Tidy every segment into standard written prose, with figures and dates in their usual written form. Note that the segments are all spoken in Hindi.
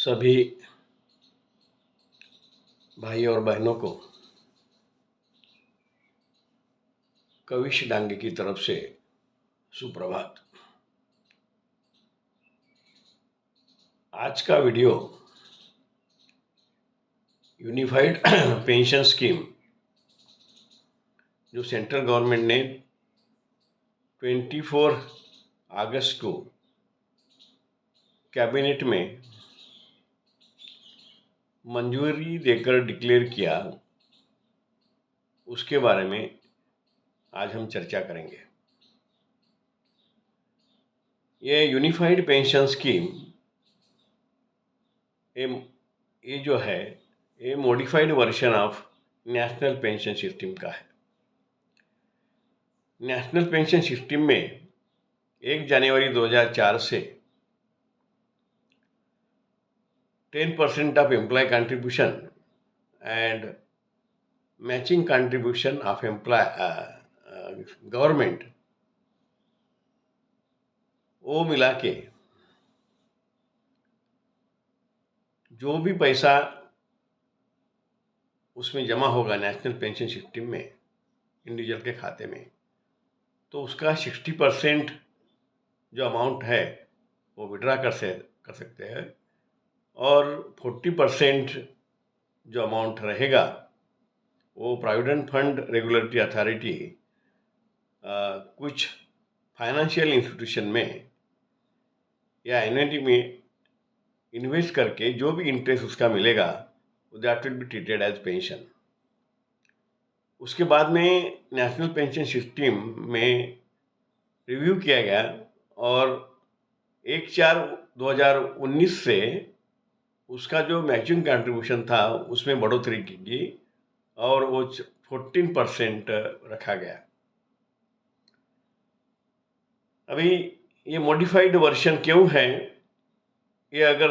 सभी भाई और बहनों को कविश डांगे की तरफ से सुप्रभात। आज का वीडियो यूनिफाइड पेंशन स्कीम जो सेंट्रल गवर्नमेंट ने 24 अगस्त को कैबिनेट में मंजूरी देकर डिक्लेयर किया, उसके बारे में आज हम चर्चा करेंगे। ये यूनिफाइड पेंशन स्कीम ये जो है ये modified version of national pension system का है। नेशनल पेंशन सिस्टम में 1 जनवरी 2004 से 10% of employee contribution and matching contribution of employer government वो मिला के जो भी पैसा उसमें जमा होगा नेशनल पेंशन सिस्टम में इंडिविजुअल के खाते में, तो उसका 60% जो अमाउंट है वो विड्रा कर सकते हैं और 40% जो अमाउंट रहेगा वो प्रोविडेंट फंड रेगुलेटरी अथॉरिटी कुछ फाइनेंशियल इंस्टीट्यूशन में या एन्युटी में इन्वेस्ट करके जो भी इंटरेस्ट उसका मिलेगा that will be treated age pension. उसके बाद में नेशनल पेंशन सिस्टम में रिव्यू किया गया और 1/4/2019 से उसका जो मैचिंग कंट्रीब्यूशन था उसमें बढ़ोतरी की गई और वो 14% रखा गया। अभी ये मॉडिफाइड वर्जन क्यों है, ये अगर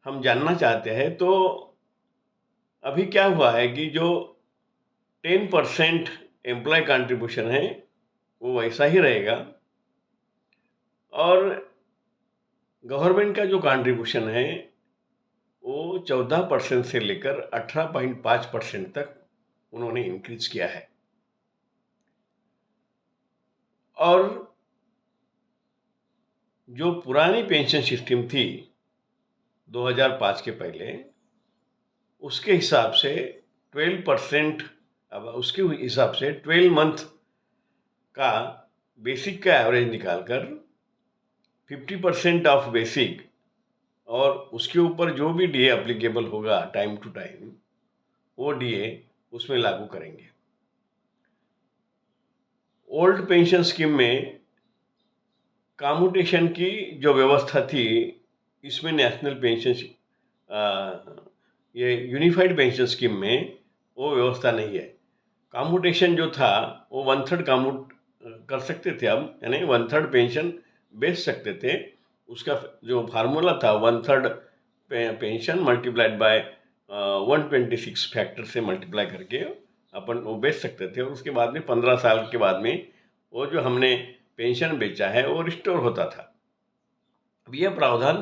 हम जानना चाहते हैं तो अभी क्या हुआ है कि जो 10% एम्प्लॉय कंट्रीब्यूशन है वो वैसा ही रहेगा और गवर्नमेंट का जो कंट्रीब्यूशन है वो 14% से लेकर 18.5% तक उन्होंने इंक्रीज किया है। और जो पुरानी पेंशन सिस्टम थी 2005 के पहले, उसके हिसाब से 12%, अब उसके हिसाब से 12 मंथ का बेसिक का एवरेज निकालकर 50% ऑफ बेसिक और उसके ऊपर जो भी डीए एप्लीकेबल होगा टाइम टू टाइम वो डीए उसमें लागू करेंगे। ओल्ड पेंशन स्कीम में कम्यूटेशन की जो व्यवस्था थी, इसमें नेशनल पेंशन ये यूनिफाइड पेंशन स्कीम में वो व्यवस्था नहीं है। कम्यूटेशन जो था वो 1/3 कम्यूट कर सकते थे हम, यानी 1/3 पेंशन बेच सकते थे। उसका जो फार्मूला था 1/3 पेंशन मल्टीप्लाइड बाय 126 फैक्टर से मल्टीप्लाई करके अपन वो बेच सकते थे और उसके बाद में 15 साल के बाद में वो जो हमने पेंशन बेचा है वो रिस्टोर होता था। अब यह प्रावधान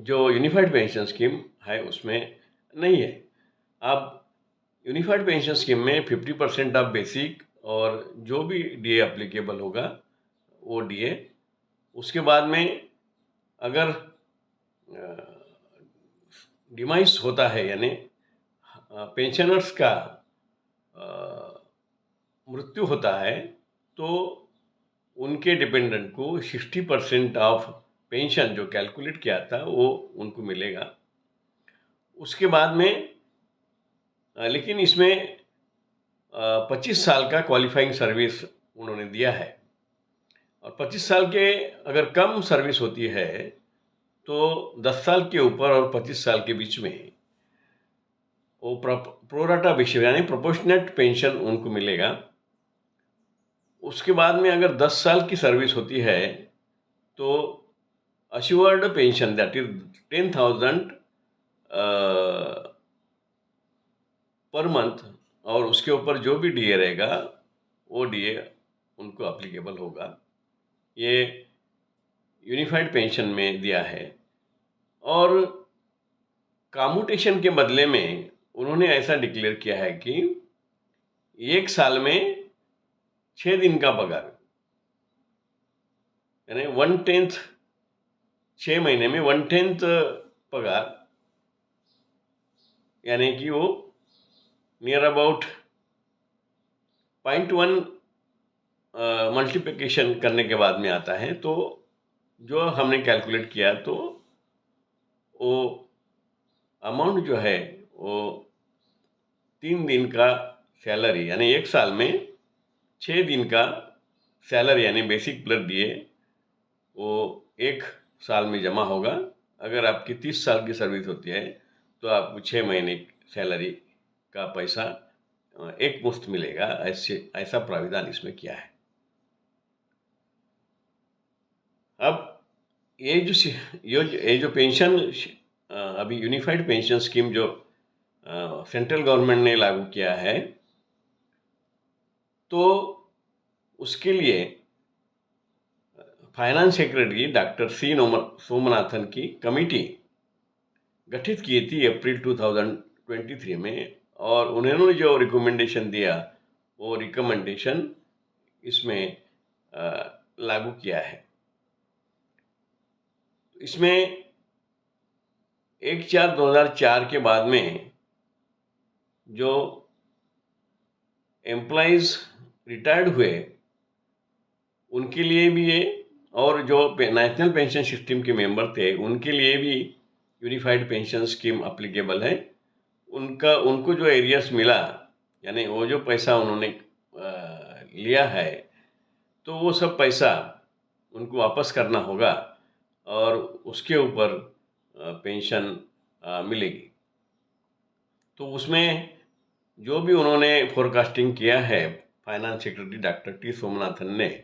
जो यूनिफाइड पेंशन स्कीम है उसमें नहीं है। अब यूनिफाइड पेंशन स्कीम में 50% ऑफ बेसिक और जो भी डीए एप्लीकेबल होगा वो डीए, उसके बाद में अगर डिमाइस होता है यानी पेंशनर्स का मृत्यु होता है तो उनके डिपेंडेंट को 60% ऑफ पेंशन जो कैलकुलेट किया था वो उनको मिलेगा। उसके बाद में लेकिन इसमें 25 साल का क्वालिफाइंग सर्विस उन्होंने दिया है और 25 साल के अगर कम सर्विस होती है तो 10 साल के ऊपर और 25 साल के बीच में वो प्रोराटा बेसिस यानी प्रोपोर्शनेट पेंशन उनको मिलेगा। उसके बाद में अगर 10 साल की सर्विस होती है तो assured pension that is 10,000 per month और उसके ऊपर जो भी डीए रहेगा वो डीए उनको एप्लीकेबल होगा। ये यूनिफाइड पेंशन में दिया है। और कम्यूटेशन के बदले में उन्होंने ऐसा डिक्लेयर किया है कि 1 साल में 6 दिन का पगार, यानी 1/10, 6 महीने में 1/10 पगार, यानी कि वो नियर अबाउट 0.1 मल्टीप्लिकेशन करने के बाद में आता है। तो जो हमने कैलकुलेट किया तो वो अमाउंट जो है वो 3 दिन का सैलरी, यानी 1 साल में 6 दिन का सैलरी यानी बेसिक प्लस दिए वो 1 साल में जमा होगा। अगर आपकी 30 साल की सर्विस होती है तो आपको 6 महीने की सैलरी का पैसा एक मुश्त मिलेगा। ऐसा प्राविधान इसमें किया है। अब ये जो पेंशन अभी यूनिफाइड पेंशन स्कीम जो सेंट्रल गवर्नमेंट ने लागू किया है, तो उसके लिए finance secretary doctor C Somanathan की कमेटी गठित की थी अप्रैल 2023 में, और उन्होंने जो रिकमेंडेशन दिया वो रिकमेंडेशन इसमें लागू किया है। इसमें 1/4/2004 के बाद में जो एम्प्लॉइज रिटायर्ड हुए उनके लिए भी ये, और जो नेशनल पेंशन सिस्टम के मेंबर थे उनके लिए भी यूनिफाइड पेंशन स्कीम अप्लीकेबल है। उनको जो एरियर्स मिला, यानी वो जो पैसा उन्होंने लिया है, तो वो सब पैसा उनको वापस करना होगा और उसके ऊपर पेंशन मिलेगी। तो उसमें जो भी उन्होंने फोरकास्टिंग किया है finance secretary doctor T Somanathan ने,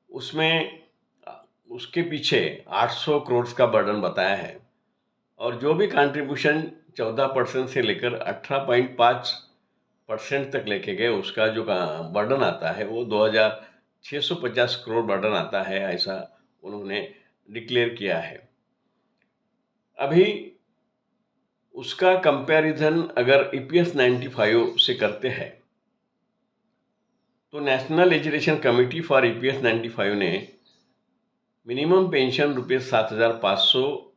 उसमें उसके पीछे 800 करोड़ का बर्डन बताया है, और जो भी कंट्रीब्यूशन 14% से लेकर 18.5% तक लेके गए, उसका जो बर्डन आता है वो 2650 करोड़ बर्डन आता है, ऐसा उन्होंने डिक्लेयर किया है। अभी उसका कंपैरिजन अगर EPS 95 से करते हैं तो national education committee for EPS 95 ने मिनिमम पेंशन ₹7,500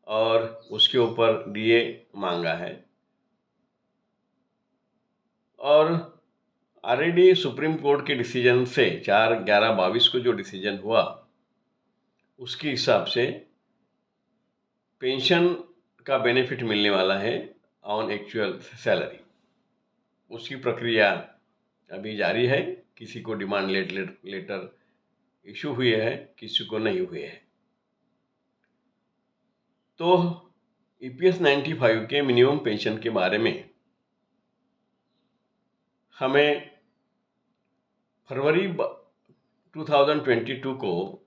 और उसके ऊपर DA मांगा है, और ऑलरेडी सुप्रीम कोर्ट के डिसीजन से 4/11/22 को जो डिसीजन हुआ उसके हिसाब से पेंशन का बेनिफिट मिलने वाला है ऑन एक्चुअल सैलरी। उसकी प्रक्रिया अभी जारी है। किसी को डिमांड लेटर इशू हुए है, किसी को नहीं हुए है। तो EPS 95 के मिनिमम पेंशन के बारे में हमें फरवरी 2022 को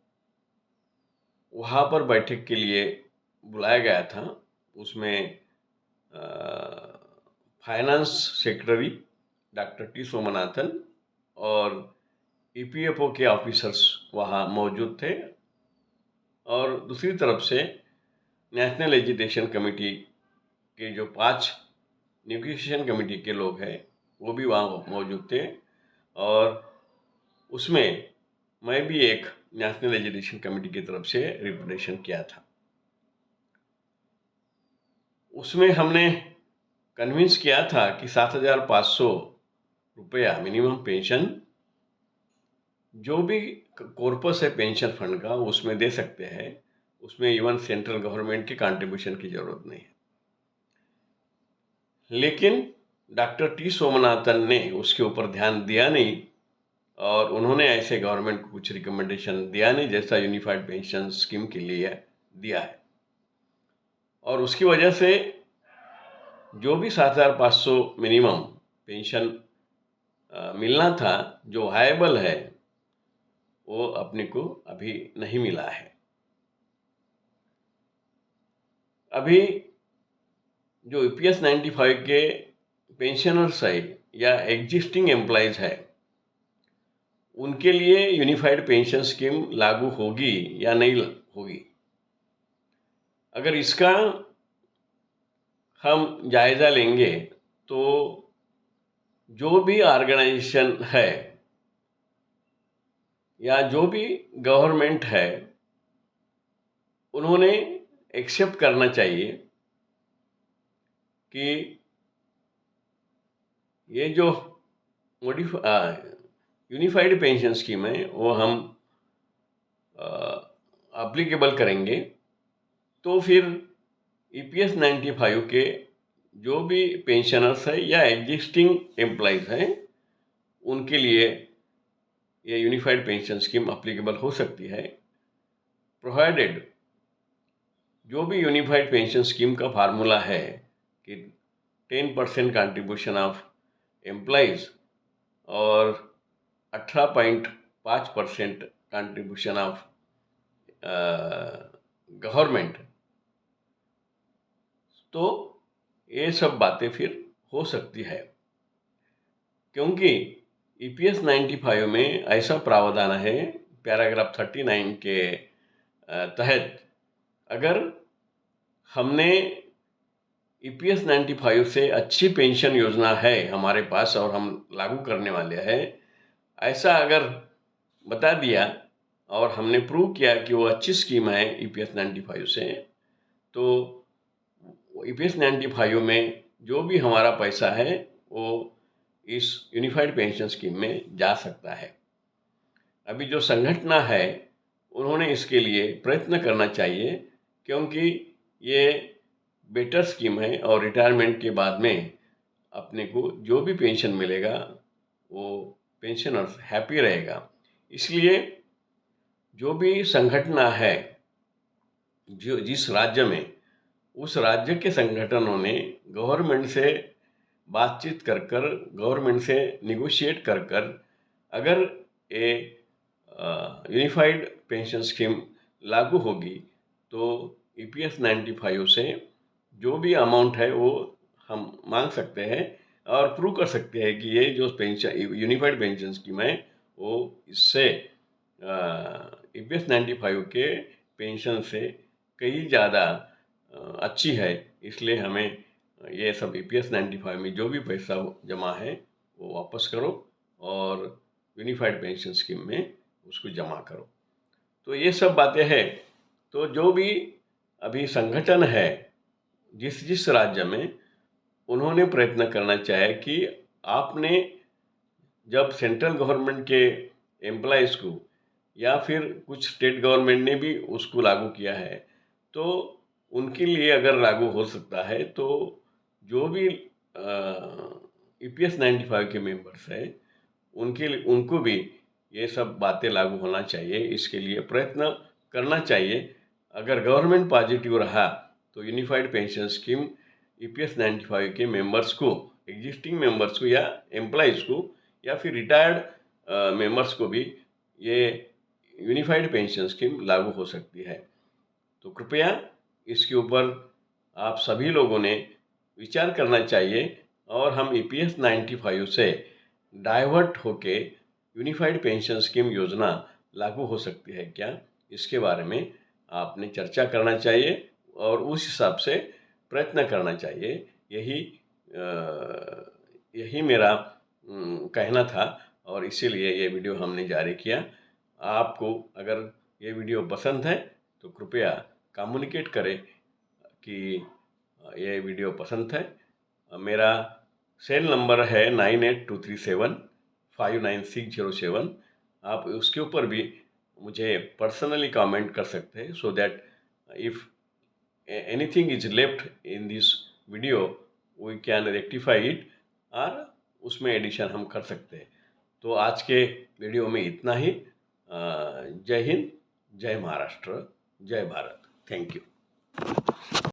वहाँ पर बैठक के लिए बुलाया गया था। उसमें finance secretary doctor T Somanathan और EPFO के ऑफिसर्स वहाँ मौजूद थे, और दूसरी तरफ से नेशनल एजुकेशन कमेटी के जो 5 नेगोशिएशन कमेटी के लोग हैं वो भी वहाँ मौजूद थे, और उसमें मैं भी एक नेशनल एजुकेशन कमेटी की तरफ से रिप्रेजेंटेशन किया था। उसमें हमने कन्विंस किया था कि 7,500 रुपया मिनिमम पेंशन जो भी कॉर्पस है पेंशन फंड का उसमें दे सकते हैं। उसमें इवन सेंट्रल गवर्नमेंट की कंट्रीब्यूशन की ज़रूरत नहीं है। लेकिन डॉक्टर टी सोमनाथन ने उसके ऊपर ध्यान दिया नहीं, और उन्होंने ऐसे गवर्नमेंट को कुछ रिकमेंडेशन दिया नहीं जैसा यूनिफाइड पेंशन स्कीम के लिए दिया है। और उसकी वजह से जो भी 7,500 मिनिमम पेंशन मिलना था जो वायबल है वो अपने को अभी नहीं मिला है। अभी जो EPS 95 के पेंशनर्स है या एग्जिस्टिंग एम्प्लॉयज़ है उनके लिए यूनिफाइड पेंशन स्कीम लागू होगी या नहीं होगी। अगर इसका हम जायज़ा लेंगे तो जो भी ऑर्गेनाइजेशन है या जो भी गवर्नमेंट है, उन्होंने एक्सेप्ट करना चाहिए कि ये जो यूनिफाइड पेंशन स्कीम है वो हम अप्लीकेबल करेंगे, तो फिर EPS 95 के जो भी पेंशनर्स है या एग्जिस्टिंग एम्प्लॉइज हैं, उनके लिए ये यूनिफाइड पेंशन स्कीम अप्लीकेबल हो सकती है, प्रोवाइडेड जो भी यूनिफाइड पेंशन स्कीम का फार्मूला है कि 10% कंट्रीब्यूशन ऑफ एम्प्लॉइज और 18.5% कंट्रीब्यूशन ऑफ गवर्नमेंट, तो ये सब बातें फिर हो सकती है, क्योंकि EPS 95 में ऐसा प्रावधान है पैराग्राफ 39 के तहत, अगर हमने EPS 95 से अच्छी पेंशन योजना है हमारे पास और हम लागू करने वाले हैं, ऐसा अगर बता दिया और हमने प्रूव किया कि वो अच्छी स्कीम है EPS 95 से, तो EPS 95 में जो भी हमारा पैसा है वो इस यूनिफाइड पेंशन स्कीम में जा सकता है। अभी जो संगठन है उन्होंने इसके लिए प्रयत्न करना चाहिए, क्योंकि ये बेटर स्कीम है और रिटायरमेंट के बाद में अपने को जो भी पेंशन मिलेगा वो पेंशनर्स हैप्पी रहेगा। इसलिए जो भी संगठन है जो जिस राज्य में, उस राज्य के संगठनों ने गवर्नमेंट से बातचीत कर गवर्नमेंट से निगोशिएट कर अगर ये यूनिफाइड पेंशन स्कीम लागू होगी तो EPS 95 से जो भी अमाउंट है वो हम मांग सकते हैं और प्रूव कर सकते हैं कि ये जो पेंशन यूनिफाइड पेंशन स्कीम है वो इससे EPS 95 के पेंशन से कई ज़्यादा अच्छी है। इसलिए हमें ये सब EPS 95 में जो भी पैसा जमा है वो वापस करो और यूनिफाइड पेंशन स्कीम में उसको जमा करो। तो ये सब बातें हैं। तो जो भी अभी संगठन है जिस जिस राज्य में, उन्होंने प्रयत्न करना चाहिए कि आपने जब सेंट्रल गवर्नमेंट के एम्प्लॉइज़ को या फिर कुछ स्टेट गवर्नमेंट ने भी उसको लागू किया है, तो उनके लिए अगर लागू हो सकता है तो जो भी EPS 95 के मेंबर्स हैं उनको भी ये सब बातें लागू होना चाहिए। इसके लिए प्रयत्न करना चाहिए। अगर गवर्नमेंट पॉजिटिव रहा तो यूनिफाइड पेंशन स्कीम EPS 95 के मेंबर्स को, एग्जिस्टिंग मेंबर्स को या एम्प्लॉइज़ को या फिर रिटायर्ड मेंबर्स को भी ये यूनिफाइड पेंशन स्कीम लागू हो सकती है। तो कृपया इसके ऊपर आप सभी लोगों ने विचार करना चाहिए और हम EPS 95 से डाइवर्ट होके यूनिफाइड पेंशन स्कीम योजना लागू हो सकती है क्या, इसके बारे में आपने चर्चा करना चाहिए और उस हिसाब से प्रयत्न करना चाहिए। यही मेरा कहना था और इसीलिए ये वीडियो हमने जारी किया। आपको अगर ये वीडियो पसंद है तो कृपया कम्युनिकेट करें कि ये वीडियो पसंद है। मेरा सेल नंबर है 9823759607। आप उसके ऊपर भी मुझे पर्सनली कमेंट कर सकते हैं, so that if anything is left in this video we can rectify it और उसमें एडिशन हम कर सकते हैं। तो आज के वीडियो में इतना ही। जय हिंद, जय महाराष्ट्र, जय भारत। Thank you.